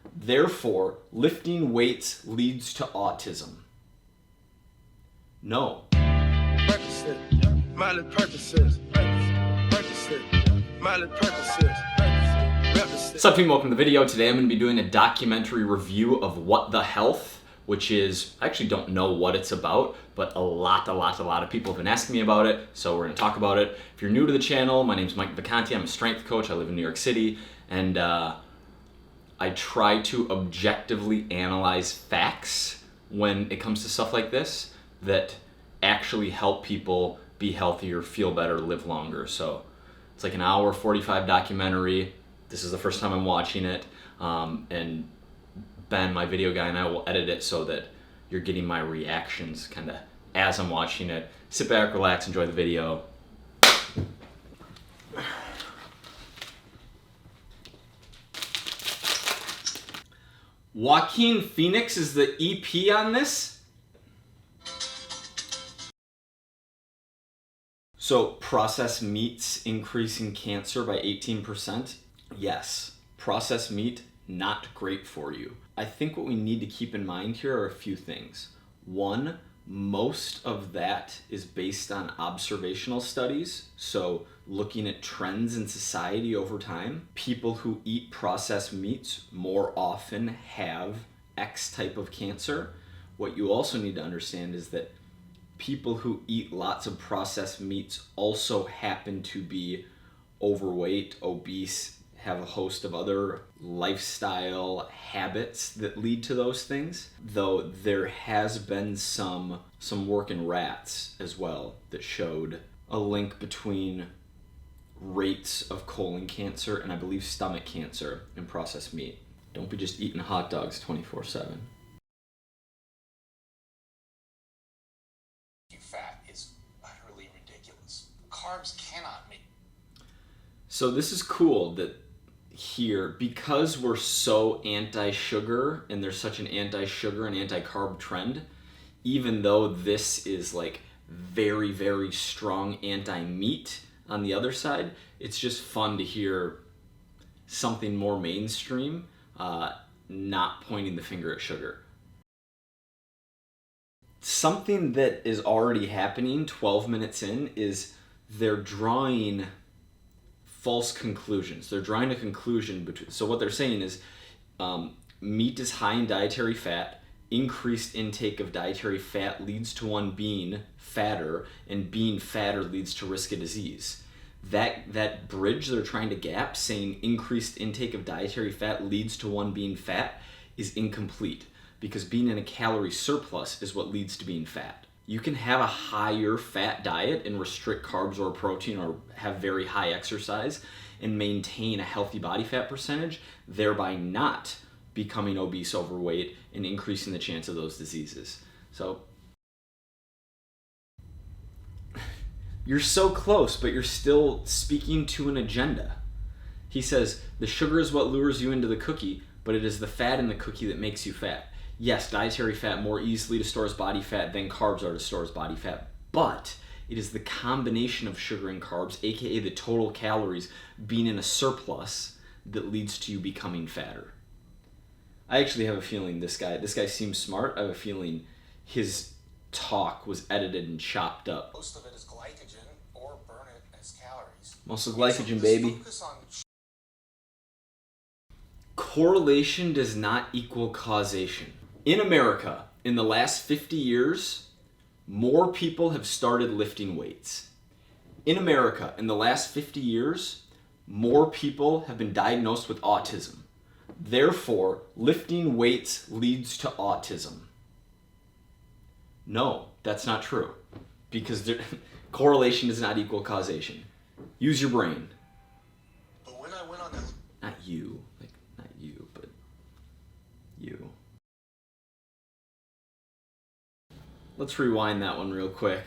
Therefore, lifting weights leads to autism. No. What's up, team? Welcome to the video. Today I'm going to be doing a documentary review of What the Health, which is, I actually don't know what it's about, but a lot of people have been asking me about it, so we're going to talk about it. If you're new to the channel, my name's Mike Vacanti. I'm a strength coach. I live in New York City, and I try to objectively analyze facts when it comes to stuff like this that actually help people be healthier, feel better, live longer. So it's like an hour 45 documentary. This is the first time I'm watching it, and Ben, my video guy, and I will edit it so that you're getting my reactions kind of as I'm watching it. Sit back, relax, enjoy the video. Joaquin Phoenix is the EP on this? So, processed meats increasing cancer by 18%? Yes. Processed meat, not great for you. I think what we need to keep in mind here are a few things. One, most of that is based on observational studies, so looking at trends in society over time. People who eat processed meats more often have X type of cancer. What you also need to understand is that people who eat lots of processed meats also happen to be overweight, obese, have a host of other lifestyle habits that lead to those things, though there has been some work in rats as well that showed a link between rates of colon cancer and I believe stomach cancer in processed meat. Don't be just eating hot dogs 24/7. Fat is utterly ridiculous. Carbs cannot make. So this is cool that here, because we're so anti-sugar and there's such an anti-sugar and anti-carb trend, even though this is like very strong anti-meat on the other side, it's just fun to hear something more mainstream not pointing the finger at sugar. Something that is already happening 12 minutes in is they're drawing false conclusions. They're drawing a conclusion between. So what they're saying is meat is high in dietary fat. Increased intake of dietary fat leads to one being fatter, and being fatter leads to risk of disease. That bridge they're trying to gap, saying increased intake of dietary fat leads to one being fat, is incomplete, because being in a calorie surplus is what leads to being fat. You can have a higher fat diet and restrict carbs or protein or have very high exercise and maintain a healthy body fat percentage, thereby not becoming obese, overweight, and increasing the chance of those diseases. So you're so close, but you're still speaking to an agenda. He says, the sugar is what lures you into the cookie, but it is the fat in the cookie that makes you fat. Yes, dietary fat more easily stores body fat than carbs are to store body fat, but it is the combination of sugar and carbs, aka the total calories, being in a surplus that leads to you becoming fatter. I actually have a feeling this guy seems smart. I have a feeling his talk was edited and chopped up. Most of it is glycogen, or burn it as calories. Most of glycogen, baby. Correlation does not equal causation. In America, in the last 50 years, more people have started lifting weights. In America, in the last 50 years, more people have been diagnosed with autism. Therefore, lifting weights leads to autism. No, that's not true, because correlation does not equal causation. Use your brain. But when I went on the... Not you, not you, but you. Let's rewind that one real quick.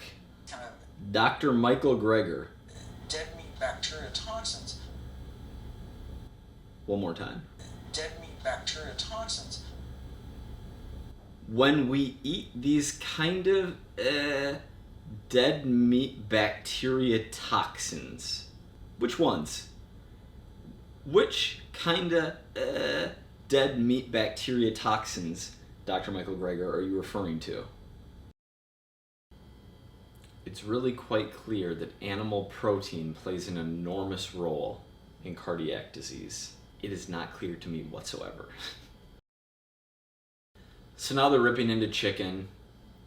Dr. Michael Greger. Dead meat bacteria toxins. One more time. Dead meat bacteria toxins. When we eat these kind of dead meat bacteria toxins, which ones? Which kind of dead meat bacteria toxins, Dr. Michael Greger, are you referring to? It's really quite clear that animal protein plays an enormous role in cardiac disease. It is not clear to me whatsoever. So now they're ripping into chicken.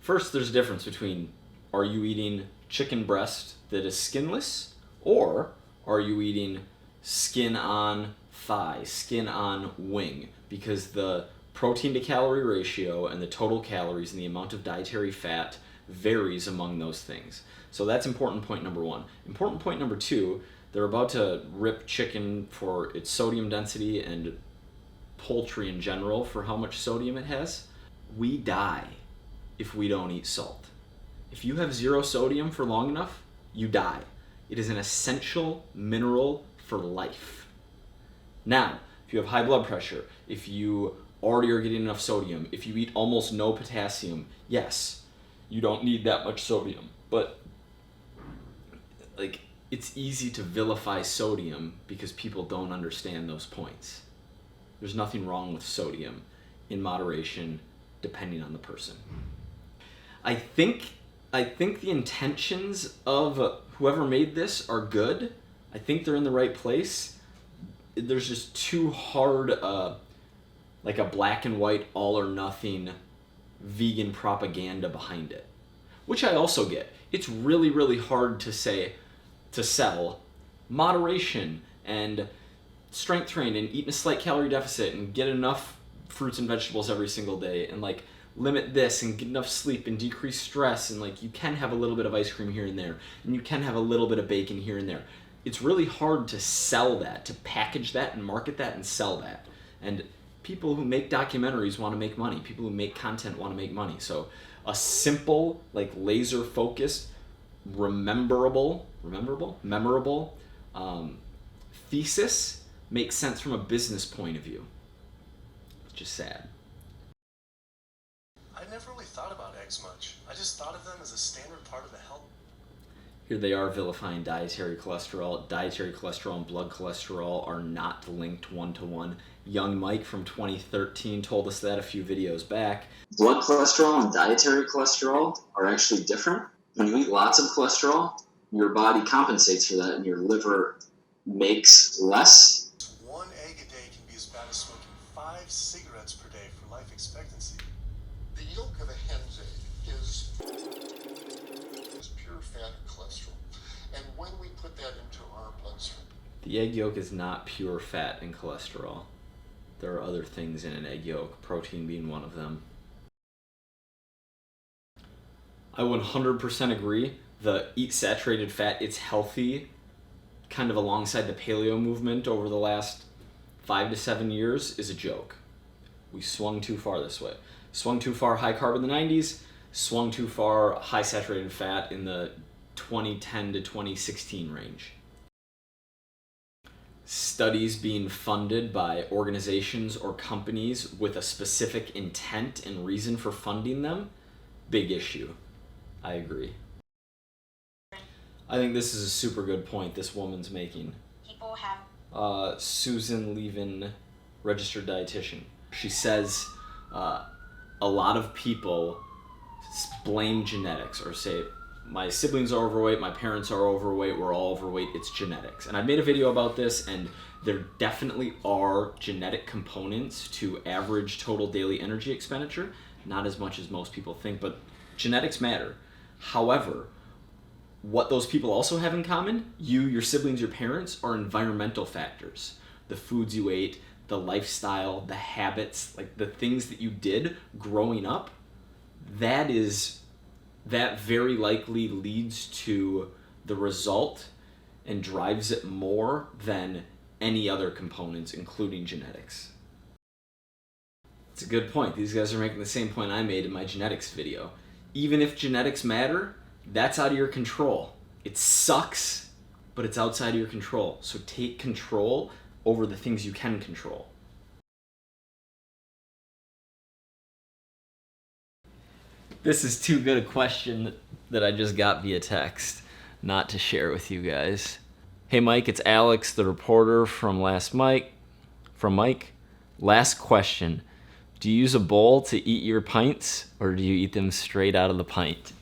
First, there's a difference between, are you eating chicken breast that is skinless, or are you eating skin on thigh, skin on wing? Because the protein to calorie ratio and the total calories and the amount of dietary fat varies among those things. So that's important point number one. Important point number two, they're about to rip chicken for its sodium density and poultry in general for how much sodium it has. We die if we don't eat salt. If you have 0 sodium for long enough, you die. It is an essential mineral for life. Now, if you have high blood pressure, if you already are getting enough sodium, if you eat almost no potassium, yes, you don't need that much sodium. But it's easy to vilify sodium because people don't understand those points. There's nothing wrong with sodium in moderation, depending on the person. I think the intentions of whoever made this are good. I think they're in the right place. There's just too hard, like a black and white, all or nothing vegan propaganda behind it, which I also get. It's really, really hard to sell moderation and strength train and eat in a slight calorie deficit and get enough fruits and vegetables every single day and limit this and get enough sleep and decrease stress, and you can have a little bit of ice cream here and there and you can have a little bit of bacon here and there. It's really hard to sell that, to package that and market that and sell that. And people who make documentaries want to make money. People who make content want to make money. So a simple, laser focused, memorable thesis makes sense from a business point of view. It's just sad. I never really thought about eggs much. I just thought of them as a standard part of the health. Here they are vilifying dietary cholesterol. Dietary cholesterol and blood cholesterol are not linked one-to-one. Young Mike from 2013 told us that a few videos back. Blood cholesterol and dietary cholesterol are actually different. When you eat lots of cholesterol, your body compensates for that and your liver makes less. One egg a day can be as bad as smoking 5 cigarettes per day for life expectancy. The yolk of a hen's egg is pure fat and cholesterol. And when we put that into our bloodstream, The egg yolk is not pure fat and cholesterol. There are other things in an egg yolk, protein being one of them. I 100% agree. The eat saturated fat, it's healthy, kind of alongside the paleo movement over the last 5 to 7 years, is a joke. We swung too far this way. Swung too far high carb in the 90s, swung too far high saturated fat in the 2010 to 2016 range. Studies being funded by organizations or companies with a specific intent and reason for funding them, big issue. I agree. I think this is a super good point this woman's making. People have Susan Levin, registered dietitian. She says a lot of people blame genetics or say, my siblings are overweight, my parents are overweight, we're all overweight, it's genetics. And I made a video about this, and there definitely are genetic components to average total daily energy expenditure. Not as much as most people think, but genetics matter. However, what those people also have in common, you, your siblings, your parents, are environmental factors. The foods you ate, the lifestyle, the habits, the things that you did growing up, that very likely leads to the result and drives it more than any other components, including genetics. It's a good point. These guys are making the same point I made in my genetics video. Even if genetics matter, that's out of your control. It sucks, but it's outside of your control. So take control over the things you can control. This is too good a question that I just got via text, not to share with you guys. Hey Mike, it's Alex, the reporter from Mike. Last question. Do you use a bowl to eat your pints, or do you eat them straight out of the pint?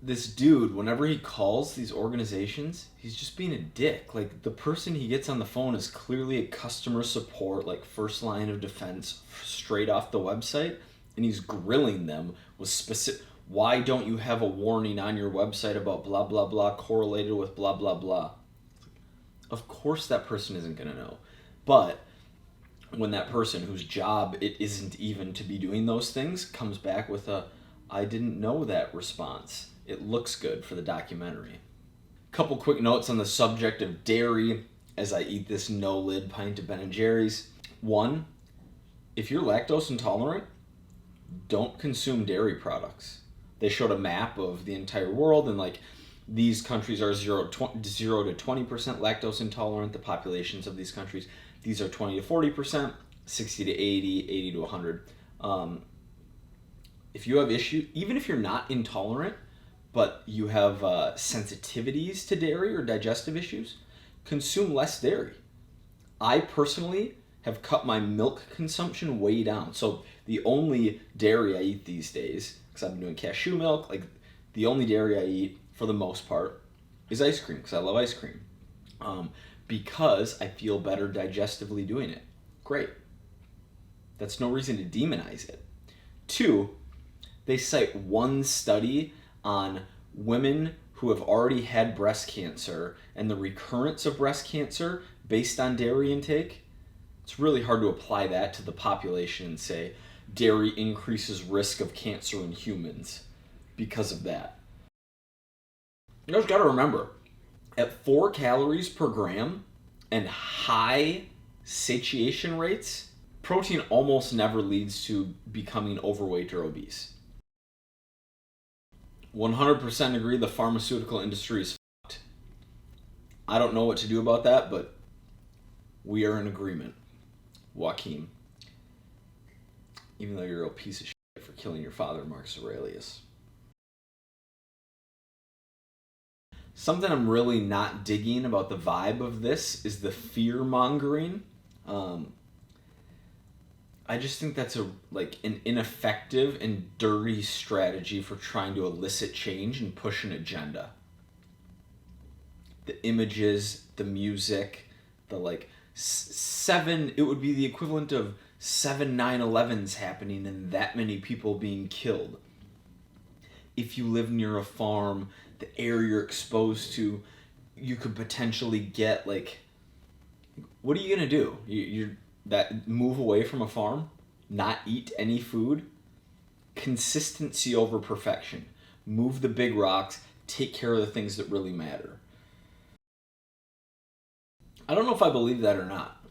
This dude, whenever he calls these organizations, he's just being a dick. Like, the person he gets on the phone is clearly a customer support, like, first line of defense straight off the website, and he's grilling them with specific, why don't you have a warning on your website about blah, blah, blah, correlated with blah, blah, blah. Of course that person isn't going to know. But when that person whose job it isn't even to be doing those things comes back with a, I didn't know that response, it looks good for the documentary. Couple quick notes on the subject of dairy as I eat this no-lid pint of Ben & Jerry's. One, if you're lactose intolerant, don't consume dairy products. They showed a map of the entire world, and like these countries are 0 to 20% lactose intolerant. The populations of these countries, these are 20 to 40%, 60 to 80, 80 to 100. If you have issue, even if you're not intolerant, but you have sensitivities to dairy or digestive issues, consume less dairy. I personally have cut my milk consumption way down. So the only dairy I eat these days, because I've been doing cashew milk, like the only dairy I eat for the most part is ice cream, because I love ice cream. Because I feel better digestively doing it. Great. That's no reason to demonize it. Two, they cite one study on women who have already had breast cancer and the recurrence of breast cancer based on dairy intake. It's really hard to apply that to the population and say dairy increases risk of cancer in humans because of that. You just got to remember, at 4 calories per gram and high satiation rates, protein almost never leads to becoming overweight or obese. 100% agree the pharmaceutical industry is fucked. I don't know what to do about that, but we are in agreement. Joaquin. Even though you're a real piece of shit for killing your father, Marcus Aurelius. Something I'm really not digging about the vibe of this is the fear-mongering. I just think that's an ineffective and dirty strategy for trying to elicit change and push an agenda. The images, the music, the seven, it would be the equivalent of 7 9/11s happening and that many people being killed. If you live near a farm, the air you're exposed to, you could potentially get what are you gonna do? You're that move away from a farm, not eat any food? Consistency over perfection. Move the big rocks, take care of the things that really matter. I don't know if I believe that or not.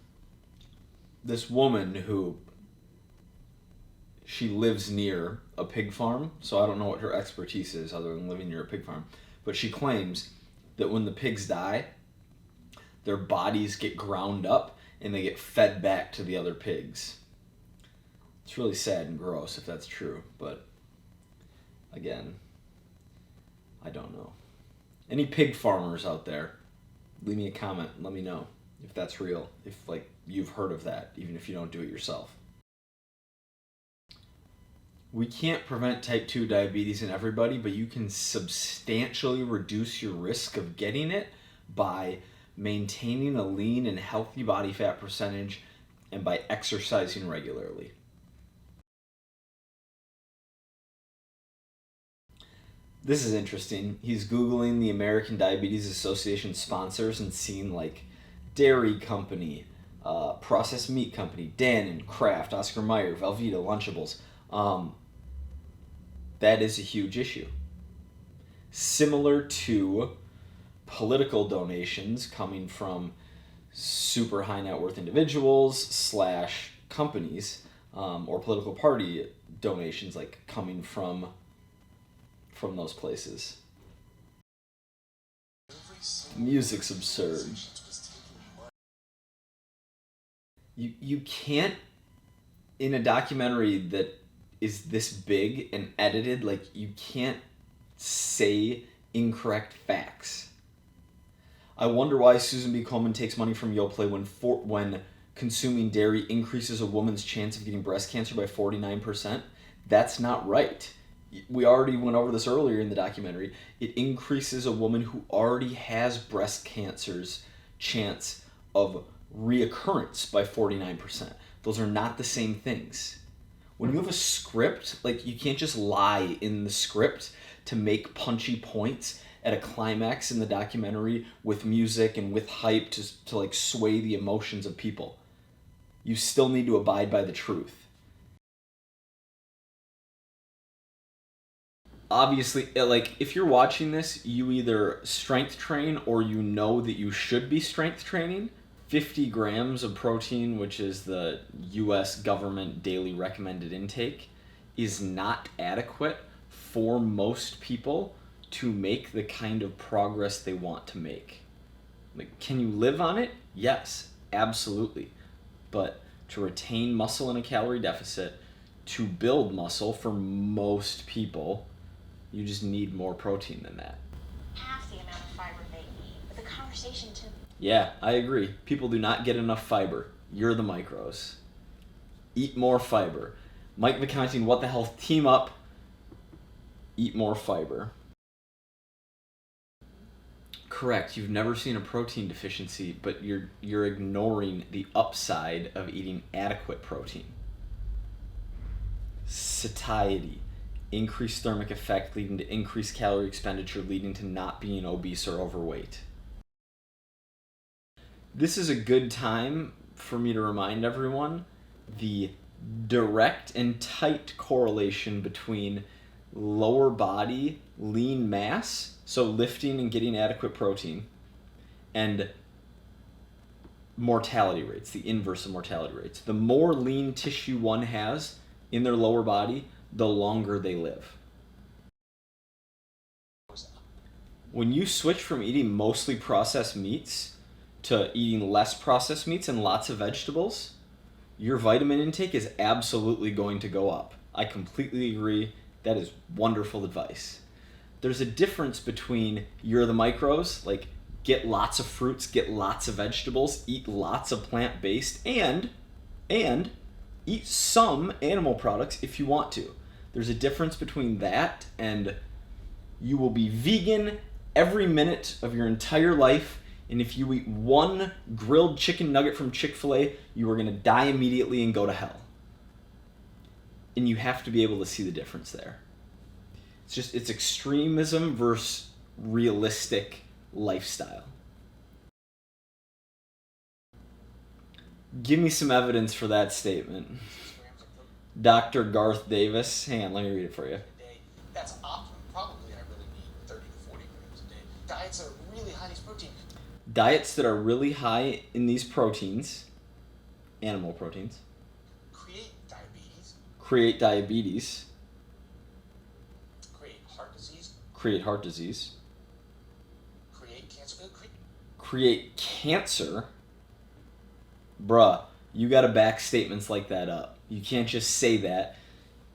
This woman she lives near a pig farm, so I don't know what her expertise is other than living near a pig farm, but she claims that when the pigs die, their bodies get ground up and they get fed back to the other pigs. It's really sad and gross if that's true, but again, I don't know. Any pig farmers out there, leave me a comment and let me know if that's real, if you've heard of that, even if you don't do it yourself. We can't prevent type 2 diabetes in everybody, but you can substantially reduce your risk of getting it by maintaining a lean and healthy body fat percentage and by exercising regularly. This is interesting. He's Googling the American Diabetes Association sponsors and seeing Dairy Company, Processed Meat Company, Dannon, Kraft, Oscar Mayer, Velveeta, Lunchables. That is a huge issue. Similar to political donations coming from super high net worth individuals / companies, or political party donations coming from those places. Music's absurd. You can't, in a documentary that is this big and edited, you can't say incorrect facts. I wonder why Susan B. Komen takes money from Yoplait when consuming dairy increases a woman's chance of getting breast cancer by 49%. That's not right. We already went over this earlier in the documentary. It increases a woman who already has breast cancer's chance of reoccurrence by 49%. Those are not the same things. When you have a script, like, you can't just lie in the script to make punchy points at a climax in the documentary with music and with hype to like sway the emotions of people. You still need to abide by the truth. Obviously, like, if you're watching this, you either strength train or you know that you should be strength training. 50 grams of protein, which is the US government daily recommended intake, is not adequate for most people to make the kind of progress they want to make. Like, can you live on it? Yes, absolutely. But to retain muscle in a calorie deficit, to build muscle for most people, you just need more protein than that. Half the amount of fiber they need. But the conversation to... Yeah, I agree. People do not get enough fiber. You're the micros. Eat more fiber. Mike Vacanti and What the Health team up. Eat more fiber. Correct. You've never seen a protein deficiency, but you're ignoring the upside of eating adequate protein. Satiety. Increased thermic effect leading to increased calorie expenditure, leading to not being obese or overweight. This is a good time for me to remind everyone the direct and tight correlation between lower body lean mass, so lifting and getting adequate protein, and mortality rates, the inverse of mortality rates. The more lean tissue one has in their lower body, the longer they live. When you switch from eating mostly processed meats to eating less processed meats and lots of vegetables, your vitamin intake is absolutely going to go up. I completely agree. That is wonderful advice. There's a difference between you're the micros, like get lots of fruits, get lots of vegetables, eat lots of plant-based, and eat some animal products if you want to. There's a difference between that and you will be vegan every minute of your entire life, and if you eat one grilled chicken nugget from Chick-fil-A, you are going to die immediately and go to hell. And you have to be able to see the difference there. It's extremism versus realistic lifestyle. Give me some evidence for that statement. Dr. Garth Davis. Hang on, let me read it for you. That's optimum. Probably I really need 30 to 40 grams a day. Diets are really high in these protein. Diets that are really high in these proteins, animal proteins, Create diabetes. create diabetes, Create heart disease. create heart disease, Create cancer. create cancer. Bruh, you gotta back statements like that up. You can't just say that,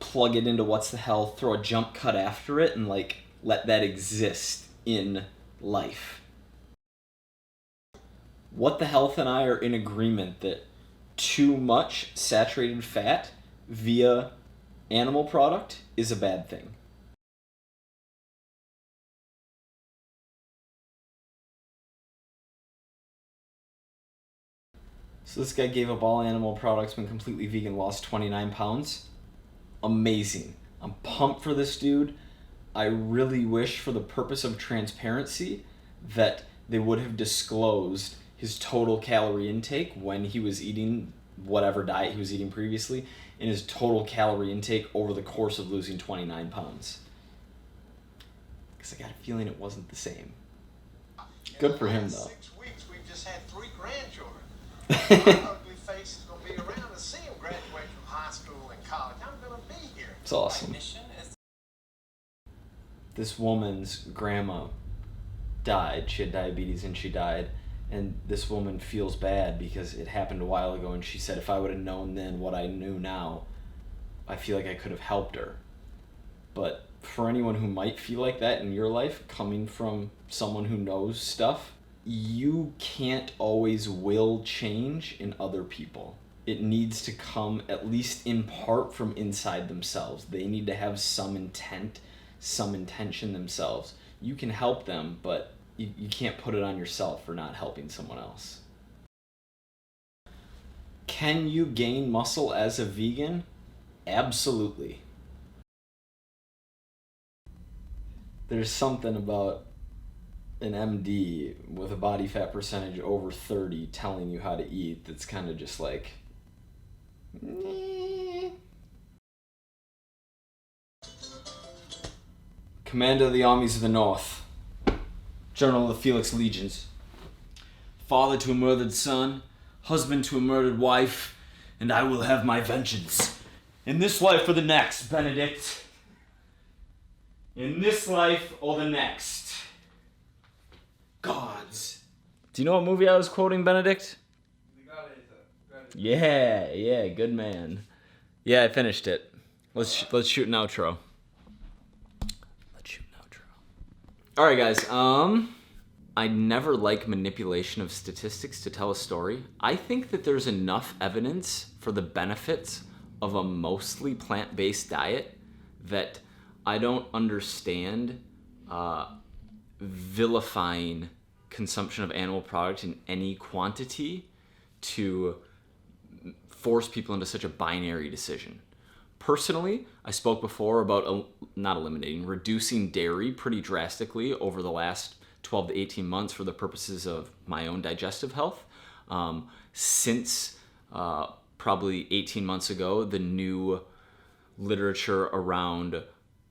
plug it into What's the Health, throw a jump cut after it, and like let that exist in life. What the Health and I are in agreement that too much saturated fat via animal product is a bad thing. So this guy gave up all animal products, went completely vegan, lost 29 pounds. Amazing. I'm pumped for this dude. I really wish, for the purpose of transparency, that they would have disclosed his total calorie intake when he was eating whatever diet he was eating previously, and his total calorie intake over the course of losing 29 pounds. Because I got a feeling it wasn't the same. Good for him, though. 6 weeks, we've just had 3 grandchildren. My ugly face is going to be around to see them graduate from high school and college. I'm going to be here. It's awesome. This woman's grandma died. She had diabetes and she died. And this woman feels bad because it happened a while ago, and she said, if I would have known then what I knew now, I feel like I could have helped her. But for anyone who might feel like that in your life, coming from someone who knows stuff, you can't always will change in other people. It needs to come, at least in part, from inside themselves. They need to have some intent, some intention themselves. You can help them, but you can't put it on yourself for not helping someone else. Can you gain muscle as a vegan? Absolutely. There's something about an MD with a body fat percentage over 30 telling you how to eat that's kind of just like, Commander of the Armies of the North, General of the Felix Legions, father to a murdered son, husband to a murdered wife, and I will have my vengeance. In this life or the next, Benedict. In this life or the next. Gods. Do you know what movie I was quoting, Benedict? Yeah, good man. Yeah, I finished it. Let's shoot an outro. All right, guys. I never like manipulation of statistics to tell a story. I think that there's enough evidence for the benefits of a mostly plant-based diet that I don't understand vilifying consumption of animal product in any quantity to force people into such a binary decision. Personally, I spoke before about reducing dairy pretty drastically over the last 12 to 18 months for the purposes of my own digestive health. Since probably 18 months ago, the new literature around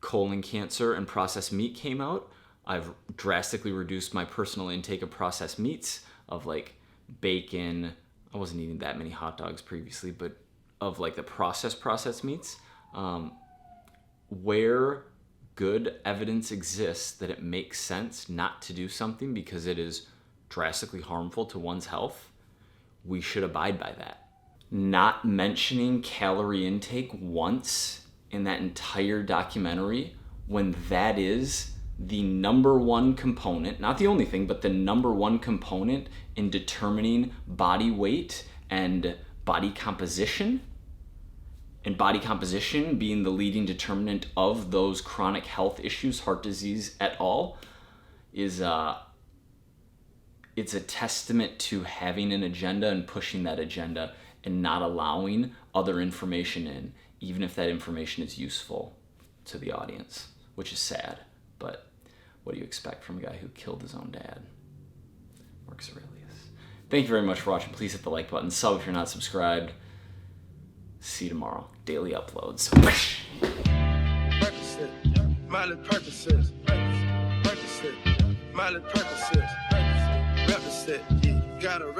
colon cancer and processed meat came out. I've drastically reduced my personal intake of processed meats, of like bacon. I wasn't eating that many hot dogs previously, but of like the processed meats, where good evidence exists that it makes sense not to do something because it is drastically harmful to one's health, we should abide by that. Not mentioning calorie intake once in that entire documentary, when that is the number one component, not the only thing, but the number one component in determining body weight and body composition, and body composition being the leading determinant of those chronic health issues, heart disease et al., is it's a testament to having an agenda and pushing that agenda and not allowing other information in, even if that information is useful to the audience, which is sad. But what do you expect from a guy who killed his own dad? Marcus Aurelius. Thank you very much for watching. Please hit the like button. Sub if you're not subscribed. See you tomorrow. Daily uploads. Miley Percocet, Miley Percocet, Percocet, got a